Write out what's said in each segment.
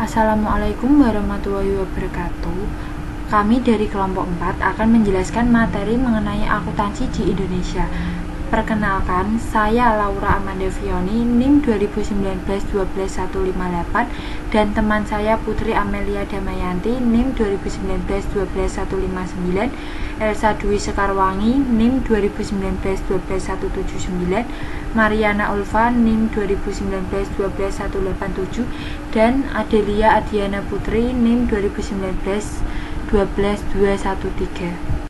Assalamualaikum warahmatullahi wabarakatuh. Kami dari kelompok 4 akan menjelaskan materi mengenai akuntansi di Indonesia. Perkenalkan, saya Laura Amanda Fioni, NIM 2019-12158, dan teman saya Putri Amelia Damayanti, NIM 2019-12159, Elsa Dwi Sekarwangi, NIM 2019-12179, Mariana Ulfa, NIM 2019-12187, dan Adelia Adiana Putri, NIM 2019-12213.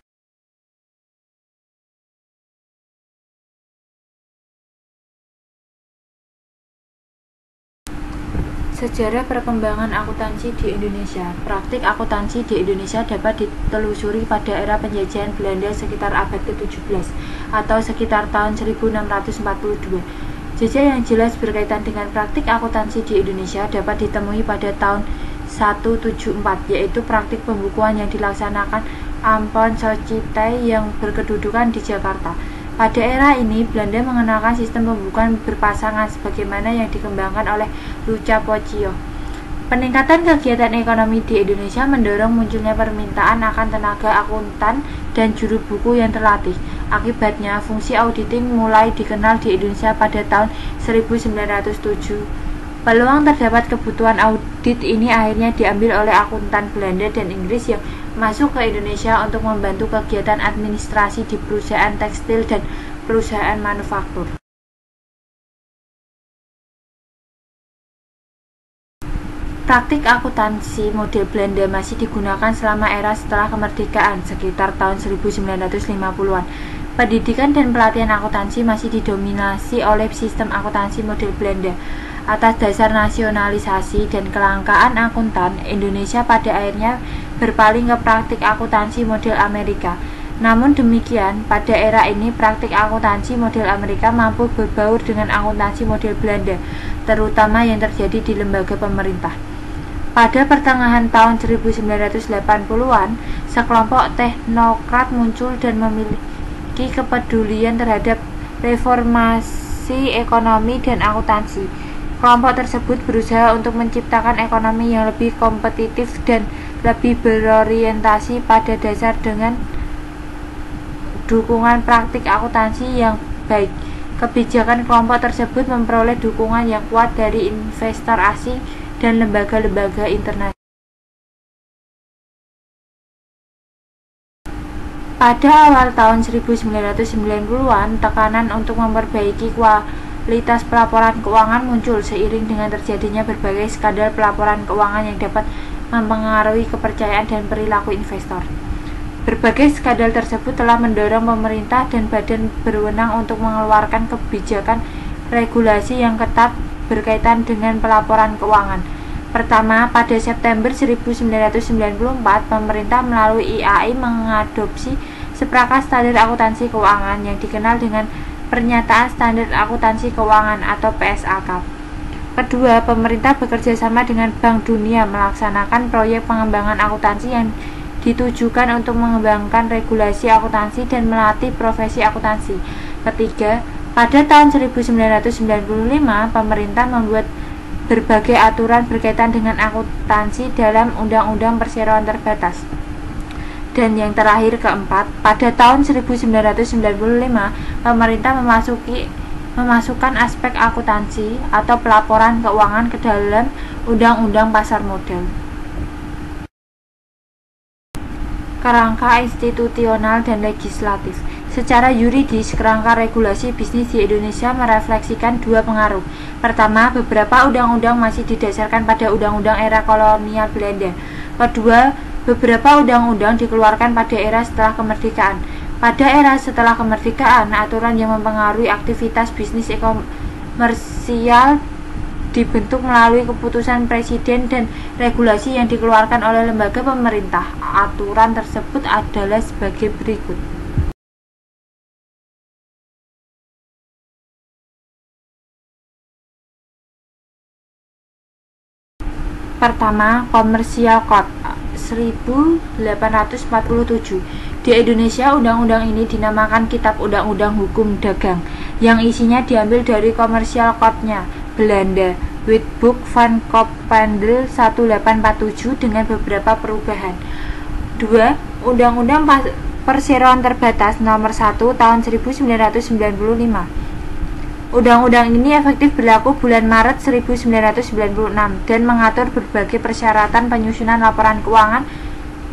Sejarah perkembangan akuntansi di Indonesia. Praktik akuntansi di Indonesia dapat ditelusuri pada era penjajahan Belanda sekitar abad ke-17 atau sekitar tahun 1642. Jejak yang jelas berkaitan dengan praktik akuntansi di Indonesia dapat ditemui pada tahun 174, yaitu praktik pembukuan yang dilaksanakan Ampon Society yang berkedudukan di Jakarta. Pada era ini, Belanda mengenalkan sistem pembukuan berpasangan sebagaimana yang dikembangkan oleh Luca Pocio. Peningkatan kegiatan ekonomi di Indonesia mendorong munculnya permintaan akan tenaga akuntan dan juru buku yang terlatih. Akibatnya, fungsi auditing mulai dikenal di Indonesia pada tahun 1907. Peluang terdapat kebutuhan audit ini akhirnya diambil oleh akuntan Belanda dan Inggris yang masuk ke Indonesia untuk membantu kegiatan administrasi di perusahaan tekstil dan perusahaan manufaktur. Praktik akuntansi model Belanda masih digunakan selama era setelah kemerdekaan, sekitar tahun 1950-an. Pendidikan dan pelatihan akuntansi masih didominasi oleh sistem akuntansi model Belanda. Atas dasar nasionalisasi dan kelangkaan akuntan, Indonesia pada akhirnya berpaling ke praktik akuntansi model Amerika. Namun demikian, pada era ini praktik akuntansi model Amerika mampu berbaur dengan akuntansi model Belanda, terutama yang terjadi di lembaga pemerintah. Pada pertengahan tahun 1980-an, sekelompok teknokrat muncul dan memiliki kepedulian terhadap reformasi ekonomi dan akuntansi. Kelompok tersebut berusaha untuk menciptakan ekonomi yang lebih kompetitif dan lebih berorientasi pada dasar dengan dukungan praktik akuntansi yang baik. Kebijakan kelompok tersebut memperoleh dukungan yang kuat dari investor asing dan lembaga-lembaga internasional. Pada awal tahun 1990-an, tekanan untuk memperbaiki kualitas pelaporan keuangan muncul seiring dengan terjadinya berbagai skandal pelaporan keuangan yang dapat mempengaruhi kepercayaan dan perilaku investor. Berbagai skandal tersebut telah mendorong pemerintah dan badan berwenang untuk mengeluarkan kebijakan regulasi yang ketat berkaitan dengan pelaporan keuangan. Pertama, pada September 1994, pemerintah melalui IAI mengadopsi seperangkat standar akuntansi keuangan yang dikenal dengan Pernyataan Standar Akuntansi Keuangan atau PSAK. Kedua, pemerintah bekerja sama dengan Bank Dunia melaksanakan proyek pengembangan akuntansi yang ditujukan untuk mengembangkan regulasi akuntansi dan melatih profesi akuntansi. Ketiga, pada tahun 1995, pemerintah membuat berbagai aturan berkaitan dengan akuntansi dalam Undang-Undang Perseroan Terbatas. Dan yang terakhir, keempat, pada tahun 1995, pemerintah memasukkan aspek akuntansi atau pelaporan keuangan ke dalam Undang-Undang Pasar Modal. Kerangka institusional dan legislatif. Secara yuridis, kerangka regulasi bisnis di Indonesia merefleksikan dua pengaruh. Pertama, beberapa undang-undang masih didasarkan pada undang-undang era kolonial Belanda. Kedua, beberapa undang-undang dikeluarkan pada era setelah kemerdekaan. Pada era setelah kemerdekaan, aturan yang mempengaruhi aktivitas bisnis komersial dibentuk melalui keputusan presiden dan regulasi yang dikeluarkan oleh lembaga pemerintah. Aturan tersebut adalah sebagai berikut. Pertama, Commercial Code 1847. Di Indonesia, undang-undang ini dinamakan Kitab Undang-Undang Hukum Dagang, yang isinya diambil dari Commercial Code-nya Belanda. Witbook Van Koppendel 1847 dengan beberapa perubahan. 2. Undang-Undang Perseroan Terbatas Nomor 1 Tahun 1995. Undang-undang ini efektif berlaku bulan Maret 1996 dan mengatur berbagai persyaratan penyusunan laporan keuangan.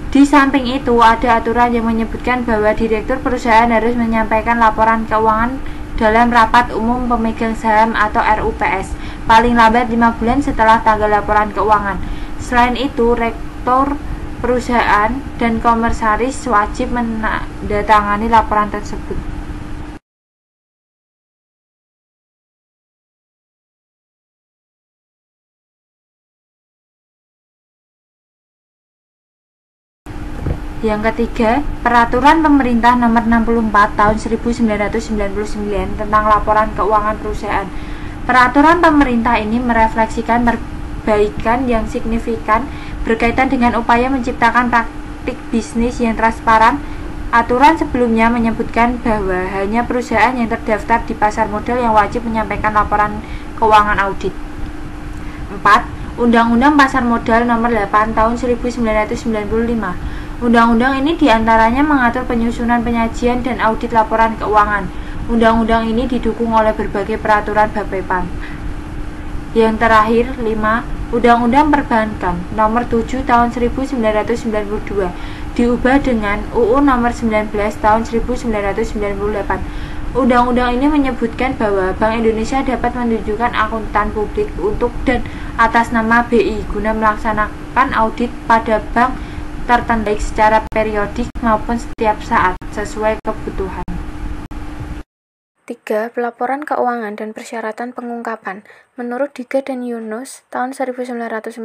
Di samping itu, ada aturan yang menyebutkan bahwa direktur perusahaan harus menyampaikan laporan keuangan dalam rapat umum pemegang saham atau RUPS paling lambat 5 bulan setelah tanggal laporan keuangan. Selain itu, rektor perusahaan dan komisaris wajib menandatangani laporan tersebut. Yang ketiga, Peraturan Pemerintah Nomor 64 Tahun 1999 tentang Laporan Keuangan Perusahaan. Peraturan pemerintah ini merefleksikan perbaikan yang signifikan berkaitan dengan upaya menciptakan praktik bisnis yang transparan. Aturan sebelumnya menyebutkan bahwa hanya perusahaan yang terdaftar di pasar modal yang wajib menyampaikan laporan keuangan audit. 4. Undang-Undang Pasar Modal Nomor 8 Tahun 1995. Undang-undang ini diantaranya mengatur penyusunan, penyajian, dan audit laporan keuangan. Undang-undang ini didukung oleh berbagai peraturan Bappepan. Yang terakhir, 5. Undang-Undang Perbankan Nomor 7 Tahun 1992 diubah dengan UU Nomor 19 Tahun 1998. Undang-undang ini menyebutkan bahwa Bank Indonesia dapat menunjukkan akuntan publik untuk dan atas nama BI guna melaksanakan audit pada bank tertentu baik secara periodik maupun setiap saat sesuai kebutuhan. 3. Pelaporan keuangan dan persyaratan pengungkapan. Menurut Diga dan Yunus, tahun 1997,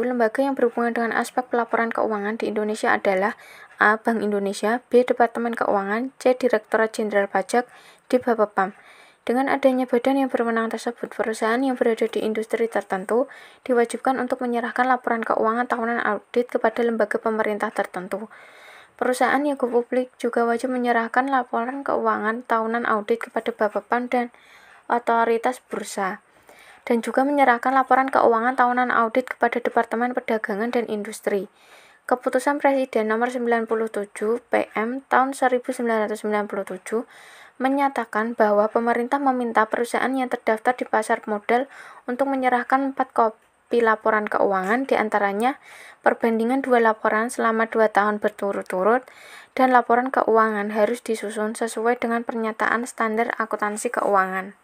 lembaga yang berhubungan dengan aspek pelaporan keuangan di Indonesia adalah A. Bank Indonesia, B. Departemen Keuangan, C. Direktorat Jenderal Pajak, D. Bapepam. Dengan adanya badan yang berwenang tersebut, perusahaan yang berada di industri tertentu diwajibkan untuk menyerahkan laporan keuangan tahunan audit kepada lembaga pemerintah tertentu. Perusahaan yang go publik juga wajib menyerahkan laporan keuangan tahunan audit kepada Bapepam dan otoritas bursa, dan juga menyerahkan laporan keuangan tahunan audit kepada Departemen Perdagangan dan Industri. Keputusan Presiden Nomor 97 PM tahun 1997 menyatakan bahwa pemerintah meminta perusahaan yang terdaftar di pasar modal untuk menyerahkan 4 kopi laporan keuangan, diantaranya perbandingan 2 laporan selama 2 tahun berturut-turut, dan laporan keuangan harus disusun sesuai dengan pernyataan standar akuntansi keuangan.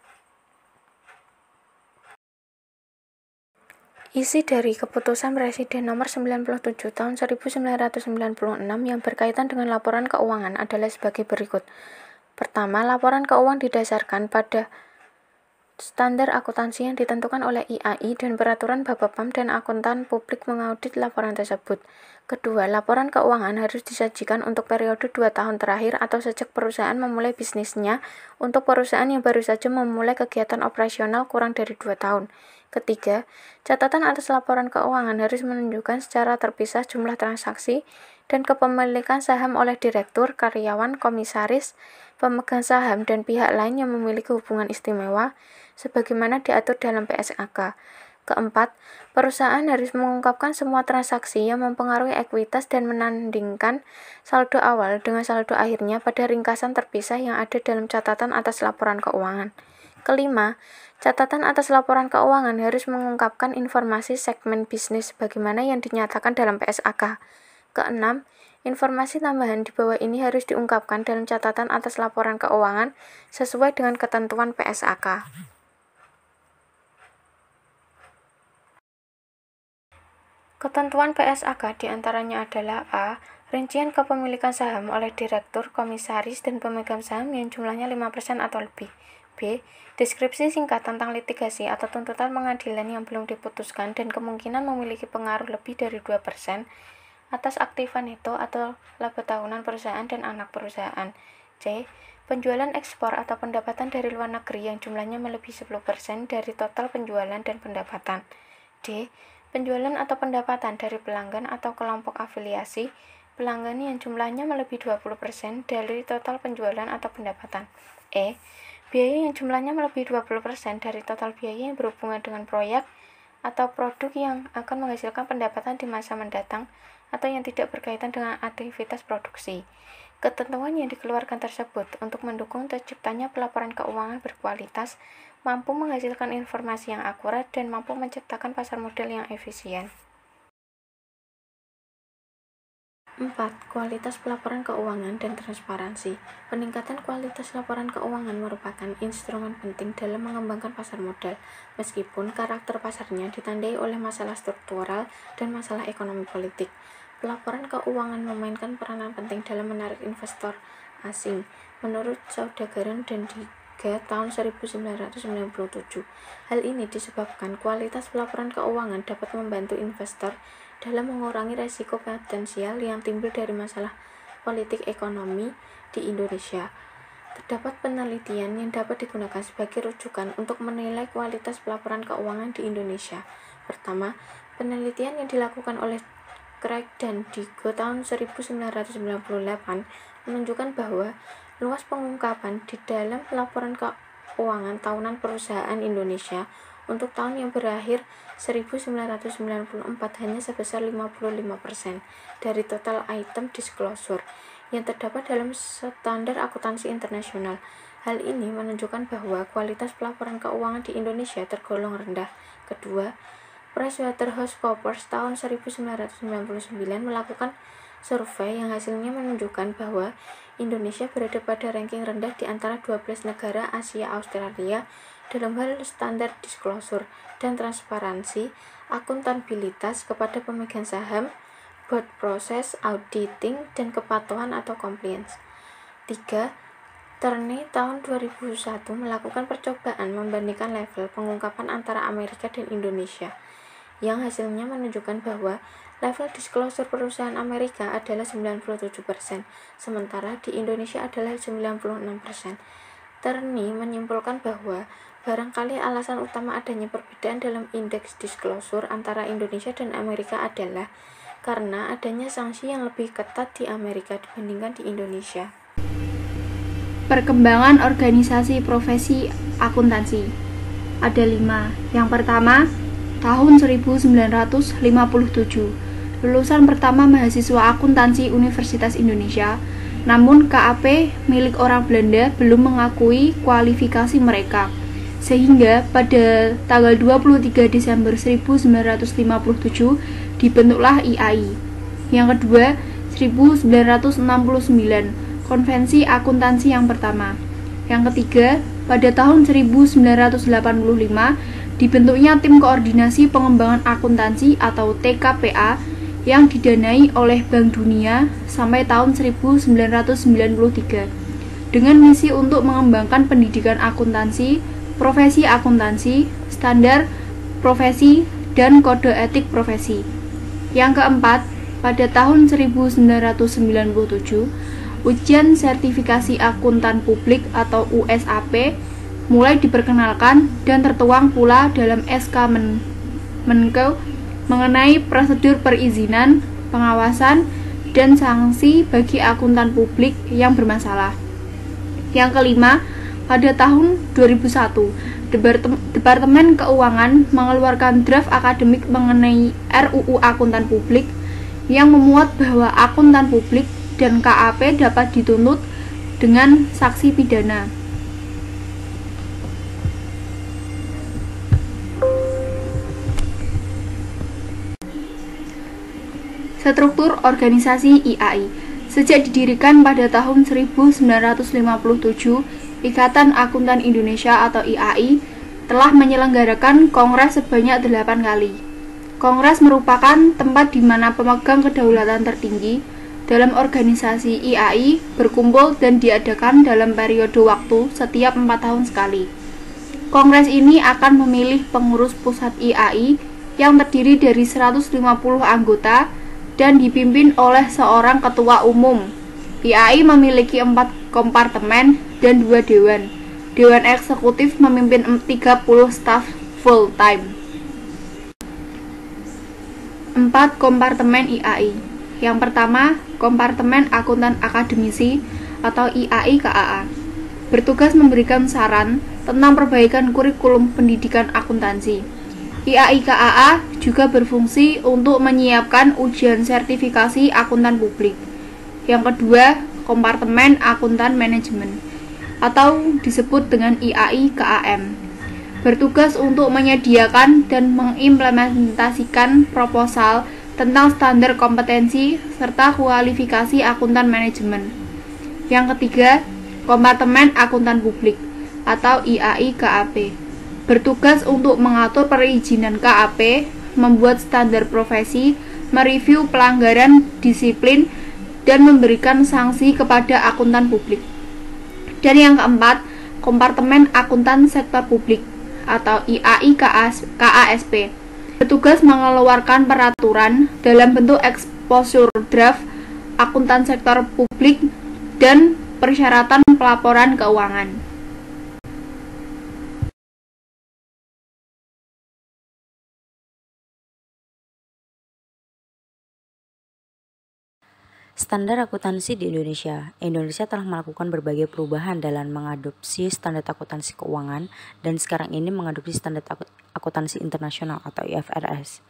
Isi dari Keputusan Presiden Nomor 97 Tahun 1996 yang berkaitan dengan laporan keuangan adalah sebagai berikut. Pertama, laporan keuangan didasarkan pada standar akuntansi yang ditentukan oleh IAI dan peraturan Bapepam, dan akuntan publik mengaudit laporan tersebut. Kedua, laporan keuangan harus disajikan untuk periode 2 tahun terakhir atau sejak perusahaan memulai bisnisnya untuk perusahaan yang baru saja memulai kegiatan operasional kurang dari 2 tahun. Ketiga, catatan atas laporan keuangan harus menunjukkan secara terpisah jumlah transaksi dan kepemilikan saham oleh direktur, karyawan, komisaris, pemegang saham, dan pihak lain yang memiliki hubungan istimewa, sebagaimana diatur dalam PSAK. Keempat, perusahaan harus mengungkapkan semua transaksi yang mempengaruhi ekuitas dan menandingkan saldo awal dengan saldo akhirnya pada ringkasan terpisah yang ada dalam catatan atas laporan keuangan. Kelima, catatan atas laporan keuangan harus mengungkapkan informasi segmen bisnis sebagaimana yang dinyatakan dalam PSAK. Keenam, informasi tambahan di bawah ini harus diungkapkan dalam catatan atas laporan keuangan sesuai dengan ketentuan PSAK. Ketentuan PSAK diantaranya adalah A. Rincian kepemilikan saham oleh direktur, komisaris, dan pemegang saham yang jumlahnya 5% atau lebih. B. Deskripsi singkat tentang litigasi atau tuntutan pengadilan yang belum diputuskan dan kemungkinan memiliki pengaruh lebih dari 2% atas aktiva neto atau laba tahunan perusahaan dan anak perusahaan. C. Penjualan ekspor atau pendapatan dari luar negeri yang jumlahnya melebihi 10% dari total penjualan dan pendapatan. D. Penjualan atau pendapatan dari pelanggan atau kelompok afiliasi pelanggan yang jumlahnya melebihi 20% dari total penjualan atau pendapatan. E. Biaya yang jumlahnya melebihi 20% dari total biaya yang berhubungan dengan proyek atau produk yang akan menghasilkan pendapatan di masa mendatang atau yang tidak berkaitan dengan aktivitas produksi. Ketentuan yang dikeluarkan tersebut untuk mendukung terciptanya pelaporan keuangan berkualitas, mampu menghasilkan informasi yang akurat, dan mampu menciptakan pasar modal yang efisien. 4. Kualitas pelaporan keuangan dan transparansi. Peningkatan kualitas laporan keuangan merupakan instrumen penting dalam mengembangkan pasar modal, meskipun karakter pasarnya ditandai oleh masalah struktural dan masalah ekonomi politik. Pelaporan keuangan memainkan peranan penting dalam menarik investor asing. Menurut Saudagaran dan Diga tahun 1997, hal ini disebabkan kualitas pelaporan keuangan dapat membantu investor dalam mengurangi resiko potensial yang timbul dari masalah politik ekonomi di Indonesia. Terdapat penelitian yang dapat digunakan sebagai rujukan untuk menilai kualitas pelaporan keuangan di Indonesia. Pertama, penelitian yang dilakukan oleh Craig dan Digo tahun 1998 menunjukkan bahwa luas pengungkapan di dalam laporan keuangan tahunan perusahaan Indonesia untuk tahun yang berakhir 1994 hanya sebesar 55% dari total item disclosure yang terdapat dalam standar akuntansi internasional. Hal ini menunjukkan bahwa kualitas pelaporan keuangan di Indonesia tergolong rendah. Kedua, PricewaterhouseCoopers tahun 1999 melakukan survei yang hasilnya menunjukkan bahwa Indonesia berada pada ranking rendah di antara 12 negara Asia Australia dalam hal standar disclosure dan transparansi, akuntabilitas kepada pemegang saham, board process, auditing, dan kepatuhan atau compliance. 3. Turney tahun 2001 melakukan percobaan membandingkan level pengungkapan antara Amerika dan Indonesia, yang hasilnya menunjukkan bahwa level disclosure perusahaan Amerika adalah 97%, sementara di Indonesia adalah 96%. Turney menyimpulkan bahwa barangkali alasan utama adanya perbedaan dalam indeks disclosure antara Indonesia dan Amerika adalah karena adanya sanksi yang lebih ketat di Amerika dibandingkan di Indonesia. Perkembangan organisasi profesi akuntansi. Ada 5. Yang pertama, tahun 1957, lulusan pertama mahasiswa akuntansi Universitas Indonesia, namun KAP milik orang Belanda belum mengakui kualifikasi mereka, sehingga pada tanggal 23 Desember 1957 dibentuklah IAI. Yang kedua, 1969, Konvensi Akuntansi yang pertama. Yang ketiga, pada tahun 1985, dibentuknya Tim Koordinasi Pengembangan Akuntansi atau TKPA yang didanai oleh Bank Dunia sampai tahun 1993 dengan misi untuk mengembangkan pendidikan akuntansi, profesi akuntansi, standar profesi, dan kode etik profesi. Yang keempat, pada tahun 1997, ujian sertifikasi akuntan publik atau USAP mulai diperkenalkan dan tertuang pula dalam SK Menkeu mengenai prosedur perizinan, pengawasan, dan sanksi bagi akuntan publik yang bermasalah. Yang kelima, pada tahun 2001, Departemen Keuangan mengeluarkan draft akademik mengenai RUU Akuntan Publik yang memuat bahwa akuntan publik dan KAP dapat dituntut dengan sanksi pidana. Struktur organisasi IAI. Sejak didirikan pada tahun 1957, Ikatan Akuntan Indonesia atau IAI telah menyelenggarakan kongres sebanyak 8 kali. Kongres merupakan tempat di mana pemegang kedaulatan tertinggi dalam organisasi IAI berkumpul dan diadakan dalam periode waktu setiap 4 tahun sekali. Kongres ini akan memilih pengurus pusat IAI yang terdiri dari 150 anggota dan dipimpin oleh seorang ketua umum. IAI memiliki 4 kompartemen dan 2 dewan. Dewan eksekutif memimpin 30 staf full time. 4 kompartemen IAI. Yang pertama, kompartemen akuntan akademisi atau IAI KAA. bertugas memberikan saran tentang perbaikan kurikulum pendidikan akuntansi. IAI-KAA juga berfungsi untuk menyiapkan ujian sertifikasi akuntan publik. Yang kedua, kompartemen akuntan manajemen atau disebut dengan IAI-KAM, bertugas untuk menyediakan dan mengimplementasikan proposal tentang standar kompetensi serta kualifikasi akuntan manajemen. Yang ketiga, kompartemen akuntan publik atau IAI-KAP, bertugas untuk mengatur perizinan KAP, membuat standar profesi, mereview pelanggaran disiplin, dan memberikan sanksi kepada akuntan publik. Dan yang keempat, kompartemen akuntan sektor publik atau IAI-KASP, bertugas mengeluarkan peraturan dalam bentuk exposure draft akuntan sektor publik dan persyaratan pelaporan keuangan. Standar akuntansi di Indonesia. Indonesia telah melakukan berbagai perubahan dalam mengadopsi standar akuntansi keuangan dan sekarang ini mengadopsi standar akuntansi internasional atau IFRS.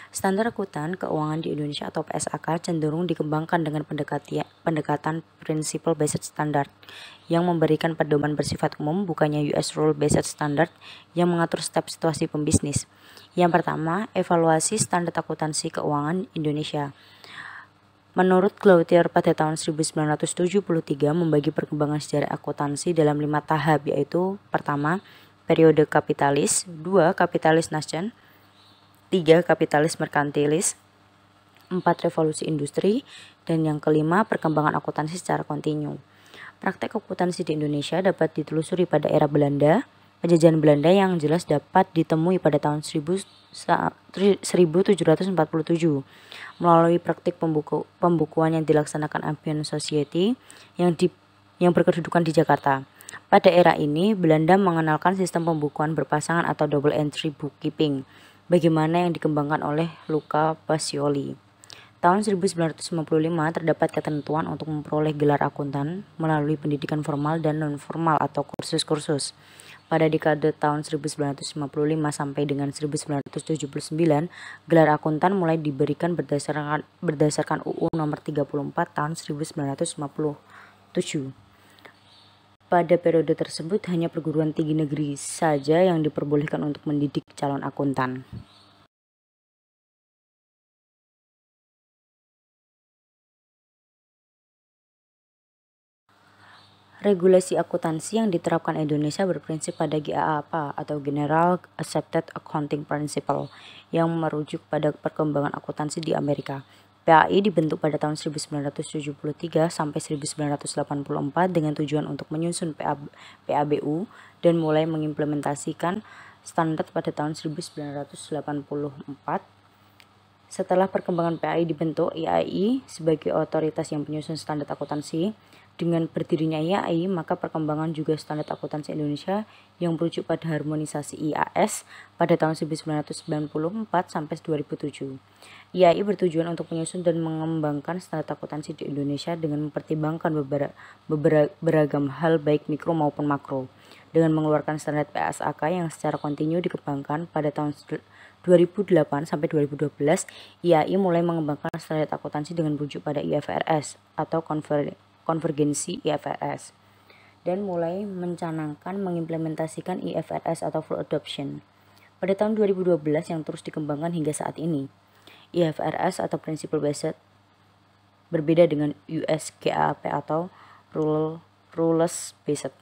Standar akuntan keuangan di Indonesia atau PSAK cenderung dikembangkan dengan pendekatan Principle Based Standard yang memberikan pedoman bersifat umum, bukannya US Rule Based Standard yang mengatur setiap situasi pembisnis. Yang pertama, evaluasi standar akuntansi keuangan Indonesia. Menurut Cloutier pada tahun 1973 membagi perkembangan sejarah akuntansi dalam 5 tahap, yaitu pertama, periode kapitalis, 2, kapitalis nascent, 3, kapitalis merkantilis, 4, revolusi industri, dan yang kelima, perkembangan akuntansi secara kontinu. Praktek akuntansi di Indonesia dapat ditelusuri pada era Belanda, penjajahan Belanda yang jelas dapat ditemui pada tahun 1747 melalui praktik pembukuan yang dilaksanakan Ambien Society yang berkedudukan di Jakarta. Pada era ini, Belanda mengenalkan sistem pembukuan berpasangan atau double entry bookkeeping, bagaimana yang dikembangkan oleh Luca Pacioli. Tahun 1955 terdapat ketentuan untuk memperoleh gelar akuntan melalui pendidikan formal dan non-formal atau kursus-kursus. Pada dekade tahun 1955 sampai dengan 1979, gelar akuntan mulai diberikan berdasarkan UU nomor 34 tahun 1957. Pada periode tersebut hanya perguruan tinggi negeri saja yang diperbolehkan untuk mendidik calon akuntan. Regulasi akuntansi yang diterapkan Indonesia berprinsip pada GAAP atau General Accepted Accounting Principle yang merujuk pada perkembangan akuntansi di Amerika. PAI dibentuk pada tahun 1973 sampai 1984 dengan tujuan untuk menyusun PABU dan mulai mengimplementasikan standar pada tahun 1984. Setelah perkembangan PAI dibentuk, IAI sebagai otoritas yang penyusun standar akuntansi. Dengan berdirinya IAI, maka perkembangan juga standar akuntansi Indonesia yang merujuk pada harmonisasi IAS pada tahun 1994 sampai 2007. IAI bertujuan untuk menyusun dan mengembangkan standar akuntansi di Indonesia dengan mempertimbangkan beragam hal baik mikro maupun makro. Dengan mengeluarkan standar PSAK yang secara kontinu dikembangkan pada tahun 2008 sampai 2012, IAI mulai mengembangkan standar akuntansi dengan merujuk pada IFRS atau konvergensi IFRS dan mulai mencanangkan mengimplementasikan IFRS atau full adoption pada tahun 2012 yang terus dikembangkan hingga saat ini. IFRS atau Principle Based berbeda dengan US GAAP atau Rules Based.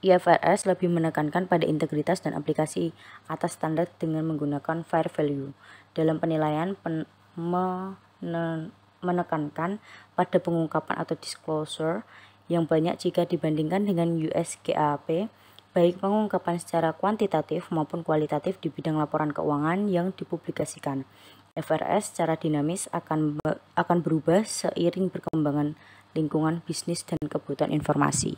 IFRS lebih menekankan pada integritas dan aplikasi atas standar dengan menggunakan fair value dalam penilaian menekankan pada pengungkapan atau disclosure yang banyak jika dibandingkan dengan US GAAP, baik pengungkapan secara kuantitatif maupun kualitatif di bidang laporan keuangan yang dipublikasikan. IFRS secara dinamis akan berubah seiring perkembangan lingkungan bisnis dan kebutuhan informasi.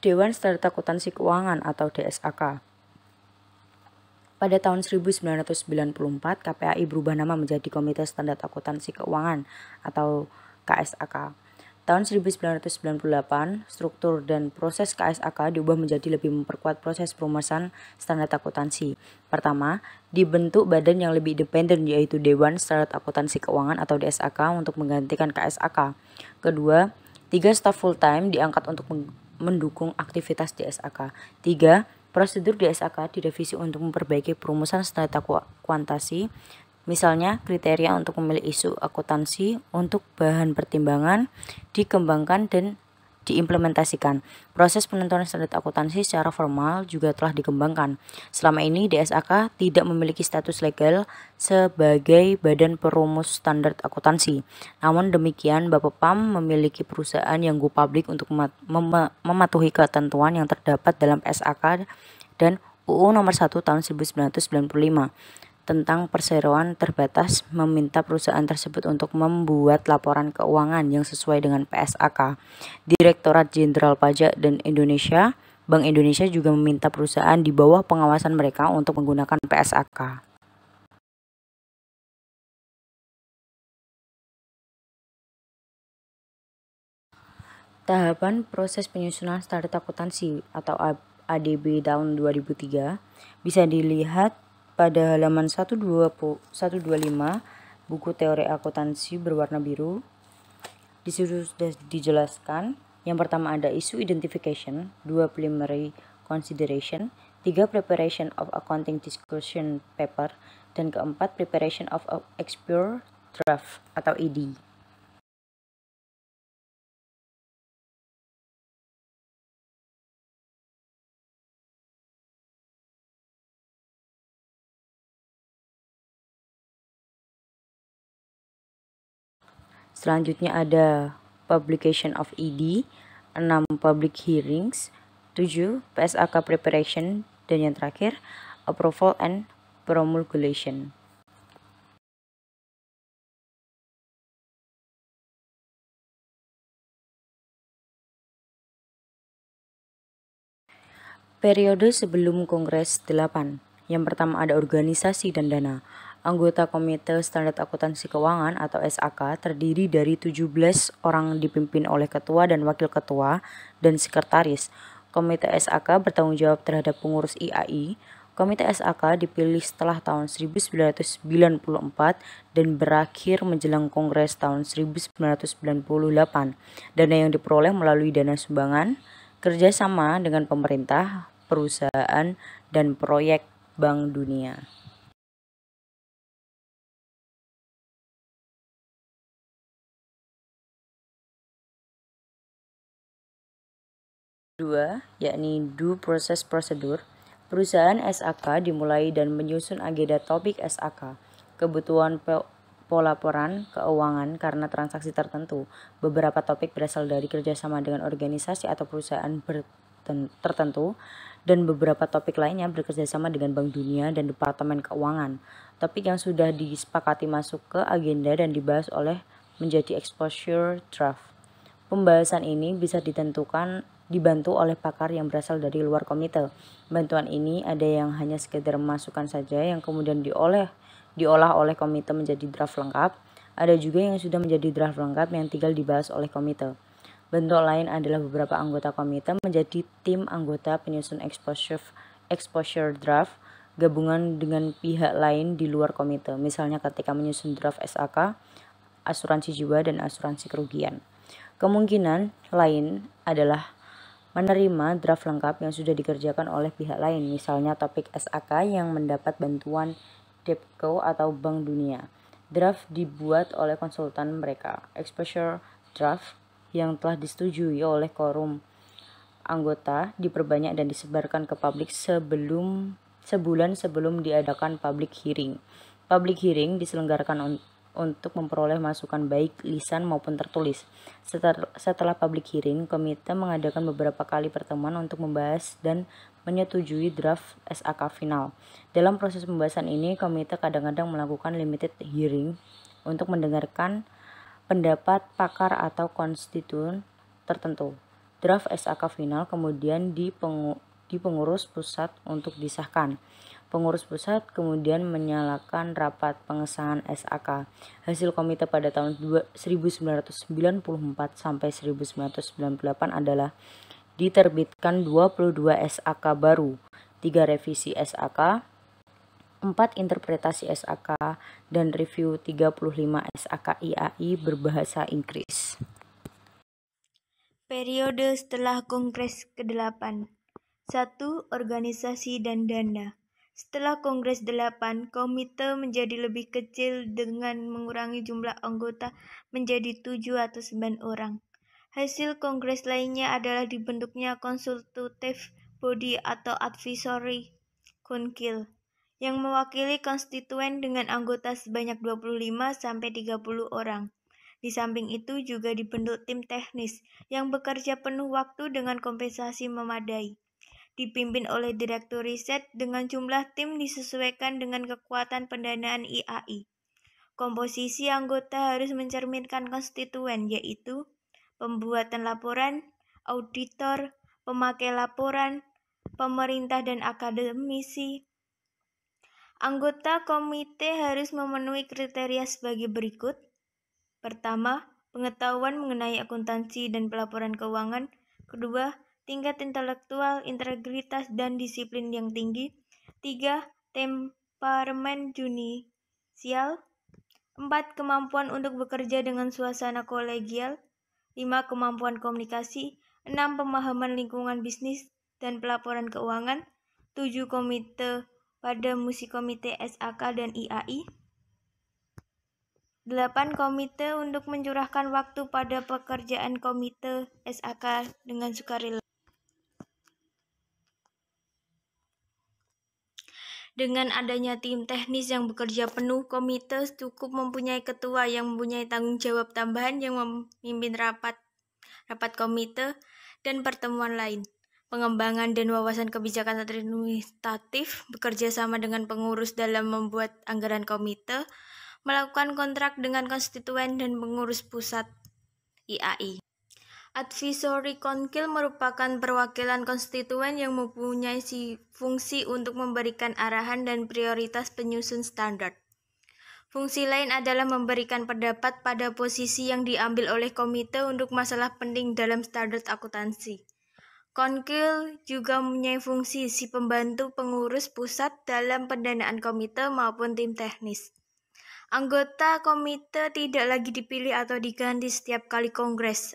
Dewan Standar Akuntansi Keuangan atau DSAK. Pada tahun 1994, KPAI berubah nama menjadi Komite Standar Akuntansi Keuangan atau KSAK. Tahun 1998, struktur dan proses KSAK diubah menjadi lebih memperkuat proses perumusan standar akuntansi. Pertama, dibentuk badan yang lebih independen yaitu Dewan Standar Akuntansi Keuangan atau DSAK untuk menggantikan KSAK. Kedua, 3 staf full-time diangkat untuk mendukung aktivitas DSAK. 3. Prosedur DSAK direvisi untuk memperbaiki perumusan standar akuntansi, misalnya kriteria untuk memilih isu akuntansi untuk bahan pertimbangan dikembangkan dan diimplementasikan. Proses penentuan standar akuntansi secara formal juga telah dikembangkan. Selama ini DSAK tidak memiliki status legal sebagai badan perumus standar akuntansi. Namun demikian, Bapepam memiliki perusahaan yang go public untuk mematuhi ketentuan yang terdapat dalam SAK dan UU Nomor 1 Tahun 1995 tentang perseroan terbatas, meminta perusahaan tersebut untuk membuat laporan keuangan yang sesuai dengan PSAK. Direktorat Jenderal Pajak dan Bank Indonesia juga meminta perusahaan di bawah pengawasan mereka untuk menggunakan PSAK. Tahapan proses penyusunan standar akuntansi atau ADB tahun 2003 bisa dilihat pada halaman 125 buku teori akuntansi berwarna biru. Di situ sudah dijelaskan. Yang pertama ada isu identification, 2 preliminary consideration, 3 preparation of accounting discussion paper, dan keempat preparation of explore draft atau ED. Selanjutnya ada publication of ED, 6 public hearings, 7 PSAK preparation, dan yang terakhir approval and promulgation. Periode sebelum Kongres 8. Yang pertama ada organisasi dan dana. Anggota Komite Standar Akuntansi Keuangan atau SAK terdiri dari 17 orang dipimpin oleh ketua dan wakil ketua dan sekretaris. Komite SAK bertanggung jawab terhadap pengurus IAI. Komite SAK dipilih setelah tahun 1994 dan berakhir menjelang Kongres tahun 1998. Dana yang diperoleh melalui dana sumbangan, kerjasama dengan pemerintah, perusahaan, dan proyek Bank Dunia. Kedua, yakni due process prosedur. Perusahaan SAK dimulai dan menyusun agenda topik SAK, kebutuhan pelaporan keuangan karena transaksi tertentu. Beberapa topik berasal dari kerjasama dengan organisasi atau perusahaan tertentu, dan beberapa topik lainnya bekerjasama dengan Bank Dunia dan Departemen Keuangan. Topik yang sudah disepakati masuk ke agenda dan dibahas oleh menjadi exposure draft. Pembahasan ini bisa dibantu oleh pakar yang berasal dari luar komite. Bantuan ini ada yang hanya sekedar masukan saja yang kemudian diolah oleh komite menjadi draft lengkap. Ada juga yang sudah menjadi draft lengkap yang tinggal dibahas oleh komite. Bentuk lain adalah beberapa anggota komite menjadi tim anggota penyusun exposure draft gabungan dengan pihak lain di luar komite. Misalnya ketika menyusun draft SAK, asuransi jiwa dan asuransi kerugian. Kemungkinan lain adalah menerima draft lengkap yang sudah dikerjakan oleh pihak lain, misalnya topik SAK yang mendapat bantuan DEPCO atau Bank Dunia. Draft dibuat oleh konsultan mereka. Exposure draft yang telah disetujui oleh quorum anggota diperbanyak dan disebarkan ke publik sebulan sebelum diadakan public hearing. Public hearing diselenggarakan untuk memperoleh masukan baik lisan maupun tertulis. Setelah public hearing, komite mengadakan beberapa kali pertemuan untuk membahas dan menyetujui draft SAK final. Dalam proses pembahasan ini, komite kadang-kadang melakukan limited hearing untuk mendengarkan pendapat pakar atau konstituen tertentu. Draft SAK final kemudian di pengurus pusat untuk disahkan. Pengurus pusat kemudian menyalakan rapat pengesahan SAK. Hasil komite pada tahun 1994 sampai 1998 adalah diterbitkan 22 SAK baru, 3 revisi SAK, 4 interpretasi SAK, dan review 35 SAK IAI berbahasa Inggris. Periode setelah Kongres ke-8. 1. Organisasi dan dana. Setelah Kongres 8, komite menjadi lebih kecil dengan mengurangi jumlah anggota menjadi 7 atau 9 orang. Hasil Kongres lainnya adalah dibentuknya Consultative Body atau Advisory Council yang mewakili konstituen dengan anggota sebanyak 25-30 orang. Di samping itu juga dibentuk tim teknis yang bekerja penuh waktu dengan kompensasi memadai. Dipimpin oleh direktur riset dengan jumlah tim disesuaikan dengan kekuatan pendanaan IAI. Komposisi anggota harus mencerminkan konstituen, yaitu pembuatan laporan, auditor, pemakai laporan, pemerintah dan akademisi. Anggota komite harus memenuhi kriteria sebagai berikut. Pertama, pengetahuan mengenai akuntansi dan pelaporan keuangan. Kedua, tingkat intelektual, integritas, dan disiplin yang tinggi. 3. Temperamen judisial. 4. Kemampuan untuk bekerja dengan suasana kolegial. 5. Kemampuan komunikasi. 6. Pemahaman lingkungan bisnis dan pelaporan keuangan. 7. Komite pada musi komite SAK dan IAI. 8. Komite untuk mencurahkan waktu pada pekerjaan komite SAK dengan sukarela. Dengan adanya tim teknis yang bekerja penuh, komite cukup mempunyai ketua yang mempunyai tanggung jawab tambahan yang memimpin rapat komite dan pertemuan lain. Pengembangan dan wawasan kebijakan administratif bekerja sama dengan pengurus dalam membuat anggaran komite, melakukan kontrak dengan konstituen dan pengurus pusat IAI. Advisory Council merupakan perwakilan konstituen yang mempunyai fungsi untuk memberikan arahan dan prioritas penyusun standar. Fungsi lain adalah memberikan pendapat pada posisi yang diambil oleh komite untuk masalah penting dalam standar akuntansi. Council juga mempunyai fungsi si pembantu pengurus pusat dalam pendanaan komite maupun tim teknis. Anggota komite tidak lagi dipilih atau diganti setiap kali kongres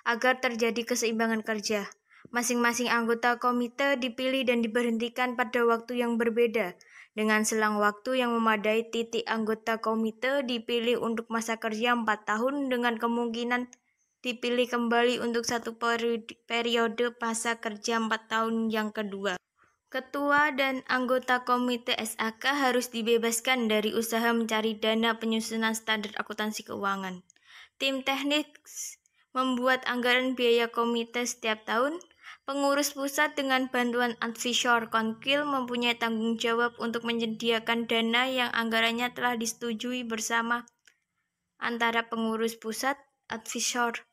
agar terjadi keseimbangan kerja. Masing-masing anggota komite dipilih dan diberhentikan pada waktu yang berbeda. Dengan selang waktu yang memadai, titik anggota komite dipilih untuk masa kerja 4 tahun dengan kemungkinan dipilih kembali untuk satu periode masa kerja 4 tahun yang kedua. Ketua dan anggota komite SAK harus dibebaskan dari usaha mencari dana penyusunan standar akuntansi keuangan. Tim teknis membuat anggaran biaya komite setiap tahun. Pengurus pusat dengan bantuan Advisory Council mempunyai tanggung jawab untuk menyediakan dana yang anggarannya telah disetujui bersama antara pengurus pusat, Advisory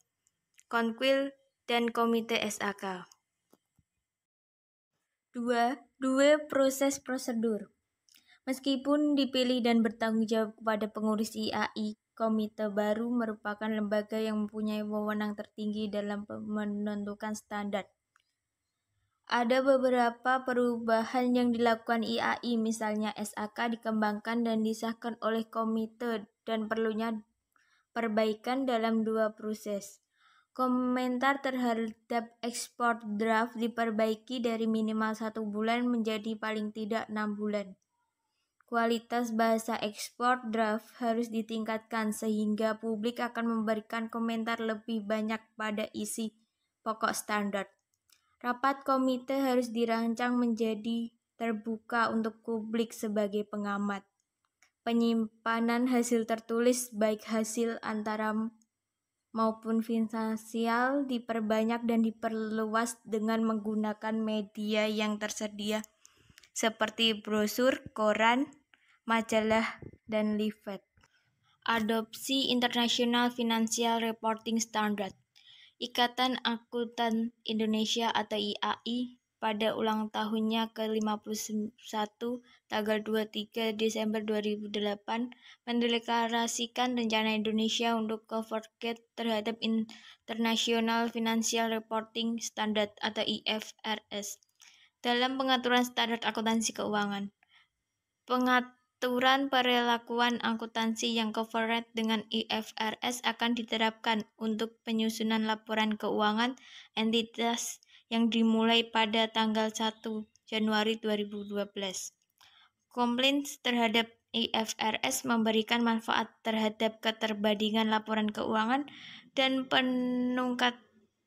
Council, dan komite SAK. 2. Proses prosedur. Meskipun dipilih dan bertanggung jawab kepada pengurus IAI, komite baru merupakan lembaga yang mempunyai wewenang tertinggi dalam menentukan standar. Ada beberapa perubahan yang dilakukan IAI, misalnya SAK dikembangkan dan disahkan oleh komite dan perlunya perbaikan dalam 2 proses. Komentar terhadap ekspor draft diperbaiki dari minimal 1 bulan menjadi paling tidak 6 bulan. Kualitas bahasa ekspor draft harus ditingkatkan sehingga publik akan memberikan komentar lebih banyak pada isi pokok standar. Rapat komite harus dirancang menjadi terbuka untuk publik sebagai pengamat. Penyimpanan hasil tertulis baik hasil antara maupun finansial diperbanyak dan diperluas dengan menggunakan media yang tersedia seperti brosur, koran, majalah, dan leaflet. Adopsi International Financial Reporting Standard. Ikatan Akuntan Indonesia atau IAI pada ulang tahunnya ke-51 tanggal 23 Desember 2008 mendeklarasikan rencana Indonesia untuk conformity terhadap International Financial Reporting Standard atau IFRS dalam pengaturan standar akuntansi keuangan. Pengaturan perilakuan akuntansi yang covered dengan IFRS akan diterapkan untuk penyusunan laporan keuangan entitas yang dimulai pada tanggal 1 Januari 2012. Compliance terhadap IFRS memberikan manfaat terhadap keterbandingan laporan keuangan dan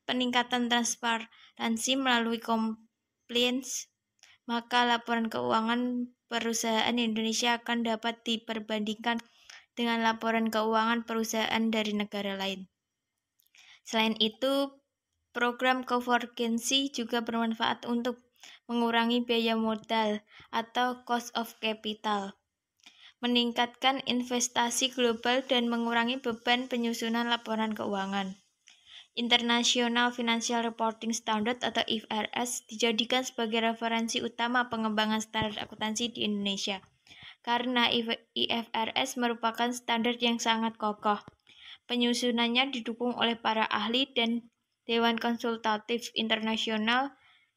peningkatan transparansi melalui compliance, maka laporan keuangan perusahaan Indonesia akan dapat diperbandingkan dengan laporan keuangan perusahaan dari negara lain. Selain itu, program konvergensi juga bermanfaat untuk mengurangi biaya modal atau cost of capital, meningkatkan investasi global dan mengurangi beban penyusunan laporan keuangan. International Financial Reporting Standard atau IFRS dijadikan sebagai referensi utama pengembangan standar akuntansi di Indonesia. Karena IFRS merupakan standar yang sangat kokoh. Penyusunannya didukung oleh para ahli dan Dewan Konsultatif Internasional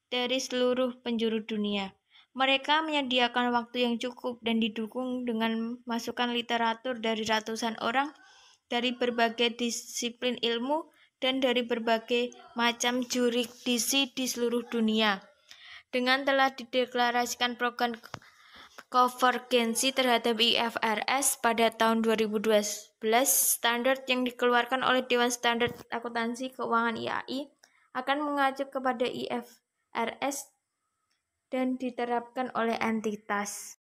dari seluruh penjuru dunia. Mereka menyediakan waktu yang cukup dan didukung dengan masukan literatur dari ratusan orang dari berbagai disiplin ilmu dan dari berbagai macam jurisdiksi di seluruh dunia. Dengan telah dideklarasikan program konvergensi terhadap IFRS pada tahun 2012, standar yang dikeluarkan oleh Dewan Standar Akuntansi Keuangan IAI akan mengacu kepada IFRS dan diterapkan oleh entitas.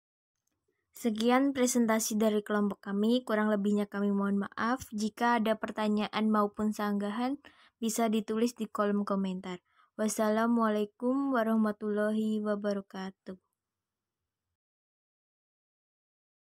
Sekian presentasi dari kelompok kami, kurang lebihnya kami mohon maaf. Jika ada pertanyaan maupun sanggahan, bisa ditulis di kolom komentar. Wassalamualaikum warahmatullahi wabarakatuh.